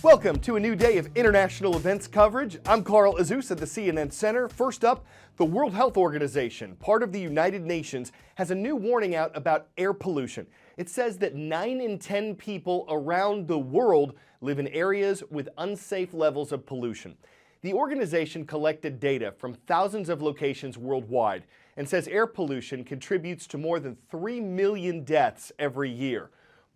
Welcome to a new day of international events coverage. I'm Carl Azus at the CNN Center. First up, the World Health Organization, part of the United Nations, has a new warning out about air pollution. It says that 9 in 10 people around the world live in areas with unsafe levels of pollution. The organization collected data from thousands of locations worldwide and says air pollution contributes to more than 3 million deaths every year.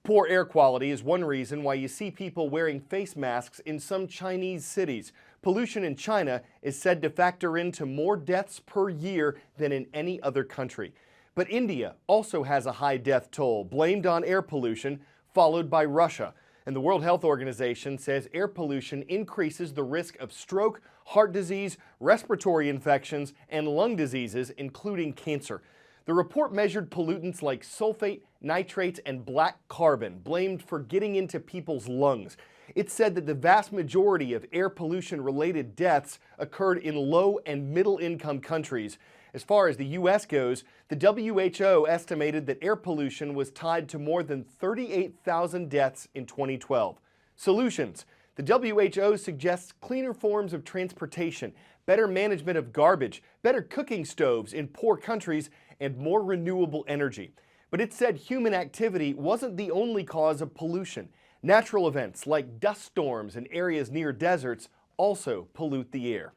Poor air quality is one reason why you see people wearing face masks in some Chinese cities. Pollution in China is said to factor into more deaths per year than in any other country. But India also has a high death toll, blamed on air pollution, followed by Russia. And the World Health Organization says air pollution increases the risk of stroke, heart disease, respiratory infections, and lung diseases, including cancer. The report measured pollutants like sulfate, nitrates, and black carbon, blamed for getting into people's lungs. It said that the vast majority of air pollution-related deaths occurred in low and middle-income countries. As far as the U.S. goes, the WHO estimated that air pollution was tied to more than 38,000 deaths in 2012. Solutions. The WHO suggests cleaner forms of transportation, better management of garbage, better cooking stoves in poor countries, and more renewable energy. But it said human activity wasn't the only cause of pollution. Natural events like dust storms in areas near deserts also pollute the air.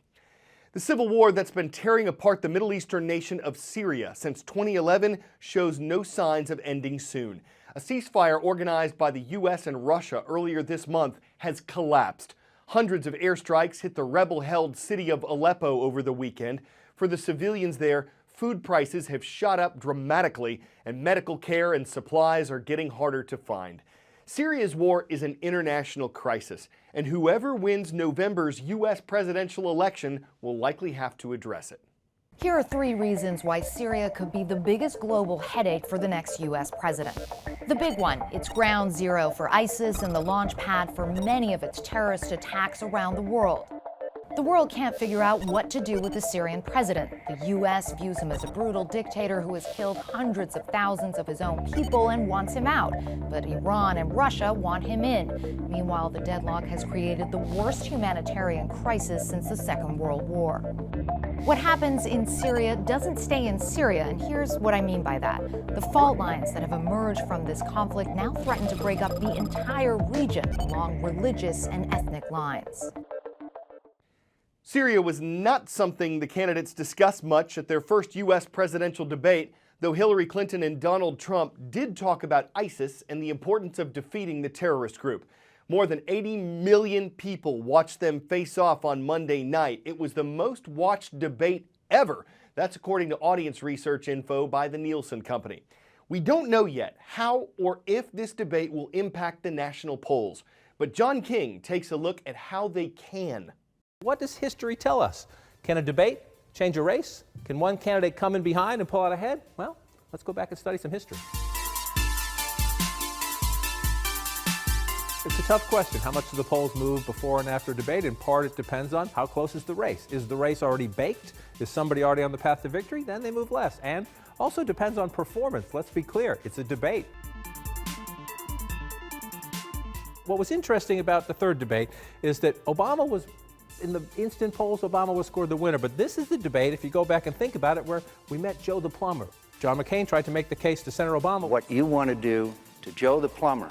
The civil war that's been tearing apart the Middle Eastern nation of Syria since 2011 shows no signs of ending soon. A ceasefire organized by the U.S. and Russia earlier this month has collapsed. Hundreds of airstrikes hit the rebel-held city of Aleppo over the weekend. For the civilians there, food prices have shot up dramatically, and medical care and supplies are getting harder to find. Syria's war is an international crisis, and whoever wins November's U.S. presidential election will likely have to address it. Here are 3 reasons why Syria could be the biggest global headache for the next U.S. president. The big one, it's ground zero for ISIS and the launch pad for many of its terrorist attacks around the world. The world can't figure out what to do with the Syrian president. The U.S. views him as a brutal dictator who has killed hundreds of thousands of his own people and wants him out. But Iran and Russia want him in. Meanwhile, the deadlock has created the worst humanitarian crisis since the Second World War. What happens in Syria doesn't stay in Syria, and here's what I mean by that. The fault lines that have emerged from this conflict now threaten to break up the entire region along religious and ethnic lines. Syria was not something the candidates discussed much at their first U.S. presidential debate, though Hillary Clinton and Donald Trump did talk about ISIS and the importance of defeating the terrorist group. More than 80 million people watched them face off on Monday night. It was the most watched debate ever. That's according to audience research info by the Nielsen Company. We don't know yet how or if this debate will impact the national polls, but John King takes a look at how they can. What does history tell us? Can a debate change a race? Can one candidate come in behind and pull out ahead? Well, let's go back and study some history. It's a tough question. How much do the polls move before and after a debate? In part, it depends on how close is the race. Is the race already baked? Is somebody already on the path to victory? Then they move less. And also depends on performance. Let's be clear, it's a debate. What was interesting about the third debate is that Obama was, in the instant polls, Obama was scored the winner. But this is the debate, if you go back and think about it, where we met Joe the plumber. John McCain tried to make the case to Senator Obama. What you want to do to Joe the plumber,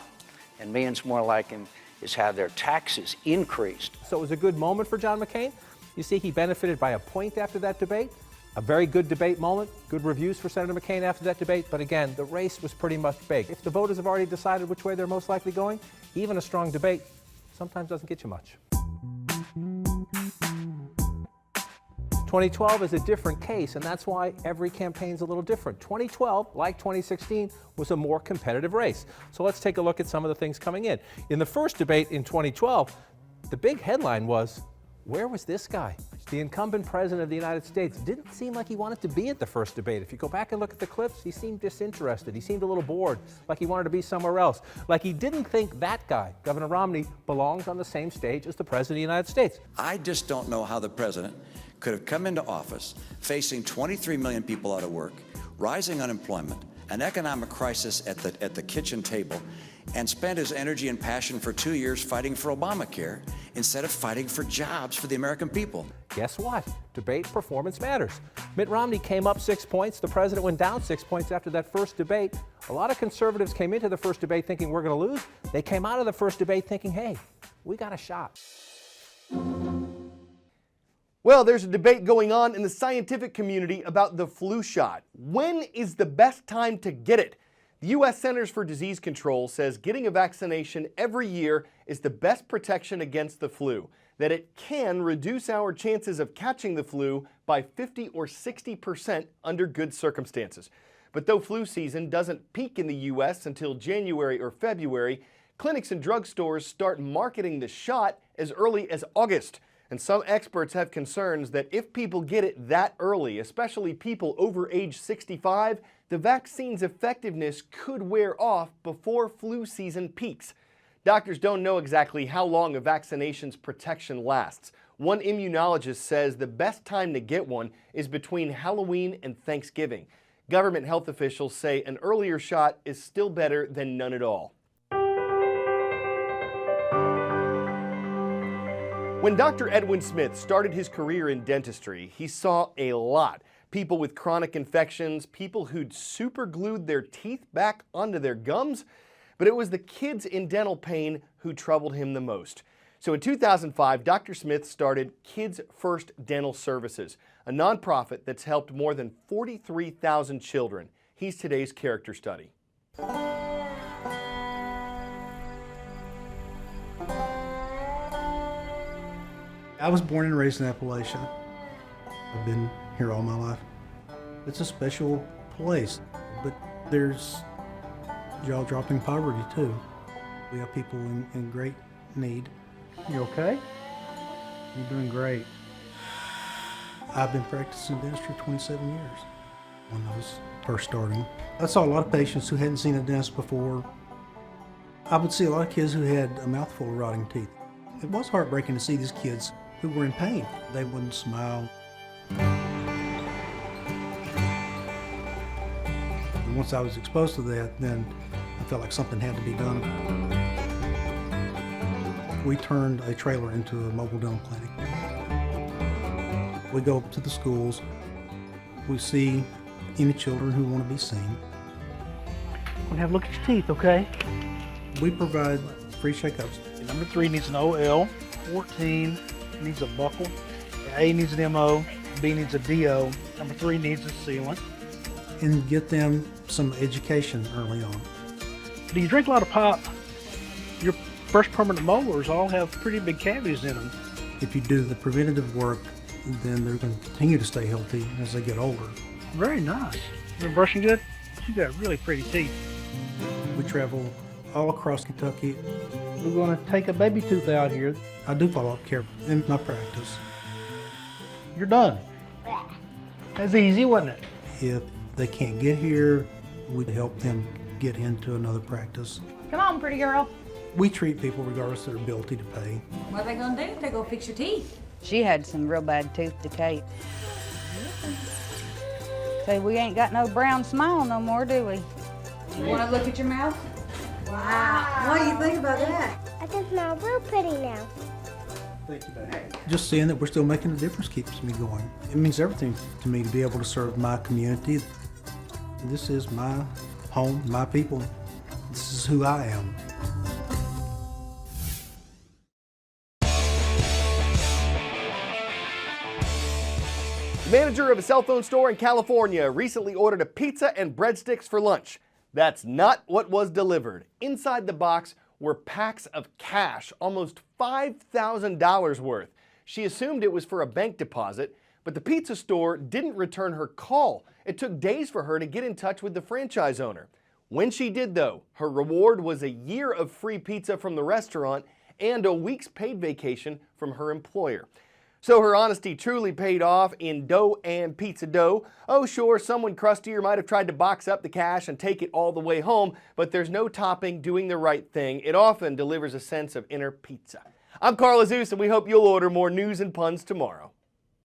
and millions more like him, is have their taxes increased. So it was a good moment for John McCain. You see, he benefited by a point after that debate. A very good debate moment, good reviews for Senator McCain after that debate, but again, the race was pretty much baked. If the voters have already decided which way they're most likely going, even a strong debate sometimes doesn't get you much. 2012 is a different case, and that's why every campaign's a little different. 2012, like 2016, was a more competitive race. So let's take a look at some of the things coming in. In the first debate in 2012, the big headline was, where was this guy? The incumbent president of the United States didn't seem like he wanted to be at the first debate. If you go back and look at the clips, he seemed disinterested. He seemed a little bored, like he wanted to be somewhere else. Like he didn't think that guy, Governor Romney, belongs on the same stage as the president of the United States. I just don't know how the president could have come into office facing 23 million people out of work, rising unemployment, an economic crisis at the kitchen table, and spent his energy and passion for 2 years fighting for Obamacare instead of fighting for jobs for the American people. Guess what? Debate performance matters. Mitt Romney came up 6 points. The president went down 6 points after that first debate. A lot of conservatives came into the first debate thinking we're going to lose. They came out of the first debate thinking, hey, we got a shot. Well, there's a debate going on in the scientific community about the flu shot. When is the best time to get it? The U.S. Centers for Disease Control says getting a vaccination every year is the best protection against the flu, that it can reduce our chances of catching the flu by 50 or 60% under good circumstances. But though flu season doesn't peak in the U.S. until January or February, clinics and drugstores start marketing the shot as early as August. And some experts have concerns that if people get it that early, especially people over age 65, the vaccine's effectiveness could wear off before flu season peaks. Doctors don't know exactly how long a vaccination's protection lasts. One immunologist says the best time to get one is between Halloween and Thanksgiving. Government health officials say an earlier shot is still better than none at all. When Dr. Edwin Smith started his career in dentistry, he saw a lot. People with chronic infections, people who'd superglued their teeth back onto their gums, but it was the kids in dental pain who troubled him the most. So in 2005, Dr. Smith started Kids First Dental Services, a nonprofit that's helped more than 43,000 children. He's today's character study. I was born and raised in Appalachia. I've been here all my life. It's a special place, but there's jaw-dropping poverty too. We have people in great need. You okay? You're doing great. I've been practicing dentistry 27 years when I was first starting. I saw a lot of patients who hadn't seen a dentist before. I would see a lot of kids who had a mouthful of rotting teeth. It was heartbreaking to see these kids who were in pain. They wouldn't smile. And once I was exposed to that, then I felt like something had to be done. We turned a trailer into a mobile dental clinic. We go to the schools. We see any children who want to be seen. We're gonna have a look at your teeth, okay? We provide free checkups. Number 3 needs an OL, 14 needs a buckle, A needs an MO, B needs a DO, number 3 needs a sealant. And get them some education early on. Do you drink a lot of pop? Your first permanent molars all have pretty big cavities in them. If you do the preventative work, then they're going to continue to stay healthy as they get older. Very nice. You been brushing good? You got really pretty teeth. We travel all across Kentucky. We're gonna take a baby tooth out here. I do follow-up care in my practice. You're done. That's easy, wasn't it? If they can't get here, we help them get into another practice. Come on, pretty girl. We treat people regardless of their ability to pay. What are they gonna do? They're gonna fix your teeth. She had some real bad tooth decay. Say, we ain't got no brown smile no more, do we? You wanna look at your mouth? Wow. What do you think about that? I can smell real pretty now. Thank you, babe. Just seeing that we're still making a difference keeps me going. It means everything to me to be able to serve my community. This is my home, my people. This is who I am. The manager of a cell phone store in California recently ordered a pizza and breadsticks for lunch. That's not what was delivered. Inside the box were packs of cash, almost $5,000 worth. She assumed it was for a bank deposit, but the pizza store didn't return her call. It took days for her to get in touch with the franchise owner. When she did, though, her reward was a year of free pizza from the restaurant and a week's paid vacation from her employer. So her honesty truly paid off in dough and pizza dough. Oh sure, someone crustier might have tried to box up the cash and take it all the way home, but there's no topping doing the right thing. It often delivers a sense of inner pizza. I'm Carl Azus, and we hope you'll order more news and puns tomorrow.